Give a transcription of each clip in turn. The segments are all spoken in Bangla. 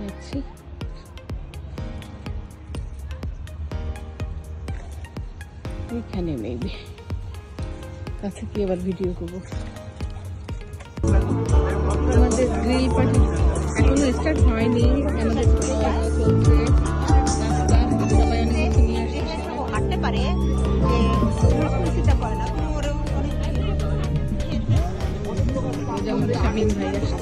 যাচ্ছি। এইখানে মেবি কাছে কি আবার ভিডিও করবো। আমাদের গ্রিল পার্টি এখনো স্টার্ট হয়নি, আমাদের চলছে রাস্তা, সবাই অনেক কিছু নিয়ে আসছে। হাঁটতে পারে আমাদের শামীম ভাই আসছে।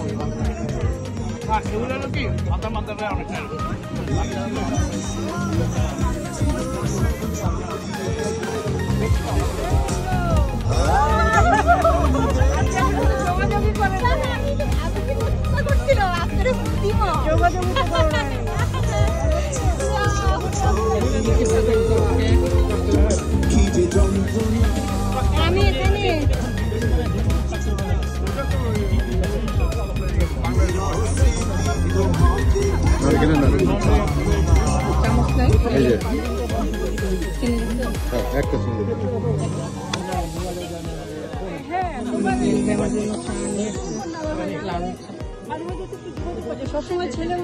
আমি এখানে চামচ নাই, একটা সবসময় ছেলে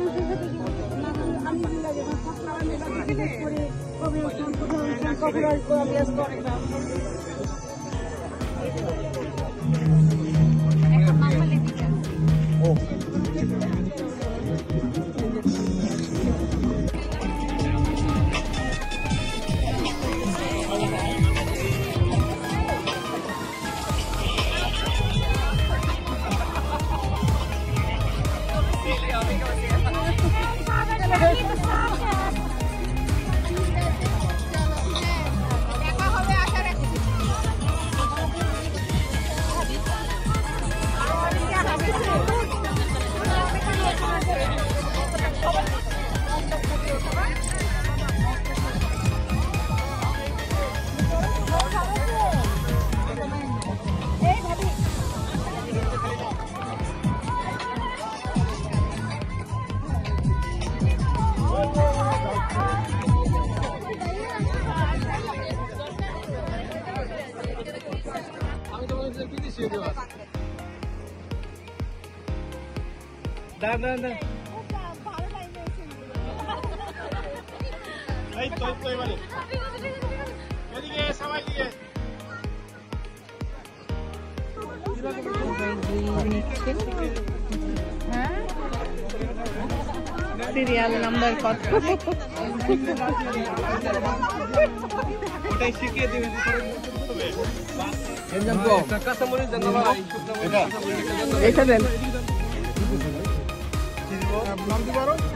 সিরিয়াল নাম্বার কত ওটাই শিখিয়ে দিবে। এটা দেন,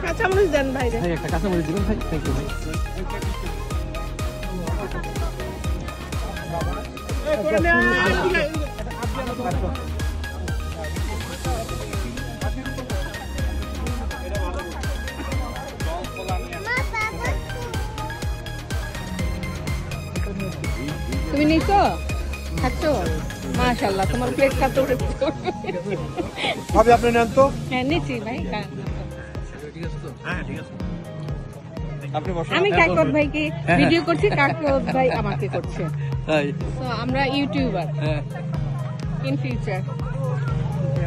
কাঁচামরিচ দেন ভাই, একটা কাঁচামরিচ দিবেন ভাই। থ্যাংক ইউ ভাই। তুমি নিছো খাচ্ছ? মাশাআল্লাহ, তোমার প্লেট খাতে উঠেছে। ভাবি আপনি নেন তো। হ্যাঁ নিচ্ছি ভাই। আপনি বসেন। আমি কাকত ভাইকে ভিডিও করছি, কাকত ভাই আমাকে করছে। তো আমরা ইউটিউবার ইন ফিউচার।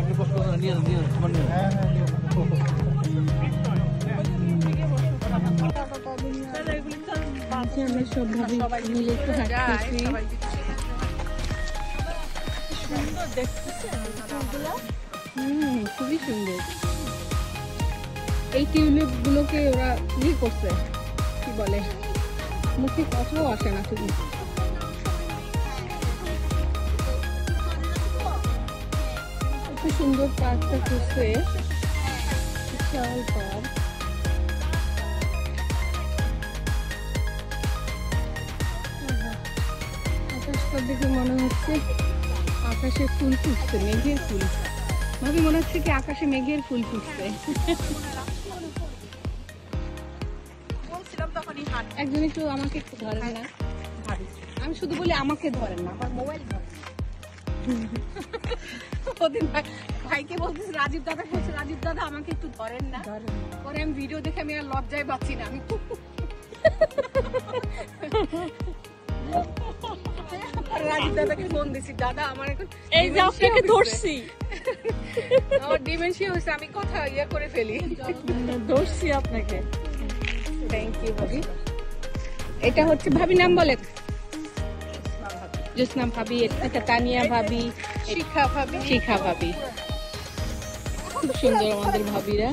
আপনি কষ্ট করে নিয়ে তোমার নিয়ে। আমরা সব ভাবে মিলে একটু হাঁটতেছি। খুবই সুন্দর। এই টিউলিপ গুলোকে ওরা ইয়ে করছে, কি বলে, মুখে কথাও আসে না শুধু। এত সুন্দর পার্কটা করছে, বিশাল পার্ক। আকাশটা দেখে মনে হচ্ছে আকাশে ফুল ফুটছে, মেঘের ফুল। ভাবি মনে হচ্ছে কি আকাশে মেঘের ফুল ফুটছে। একজন একটু আমাকে একটু ধরেন না, আমি শুধু বলি আমাকে ধরেন না, আমার মোবাইল ধরেন। ওদিন ভাইকে বলতেছে, রাজীব দাদা বলছে, রাজীব দাদা আমাকে একটু ধরেন না। পরে আমি ভিডিও দেখে আমি আর লজ্জায় পাচ্ছি না। আমি আর রাজীব দাদাকে ফোন দিছি, দাদা আমার এখন এই যে আপনাকে ধরছি আমার ডিমেনশিয়া হয়েছে, আমি কথা ইয়ে করে ফেলি। ধরছি আপনাকে। থ্যাংক ইউ ভাবি। এটা হচ্ছে ভাবি নাম বলেন। জোসনা ভাবি, এটা তানিয়া ভাবি, শিখা ভাবি, শিখা ভাবি। খুব সুন্দর আমাদের ভাবিরা।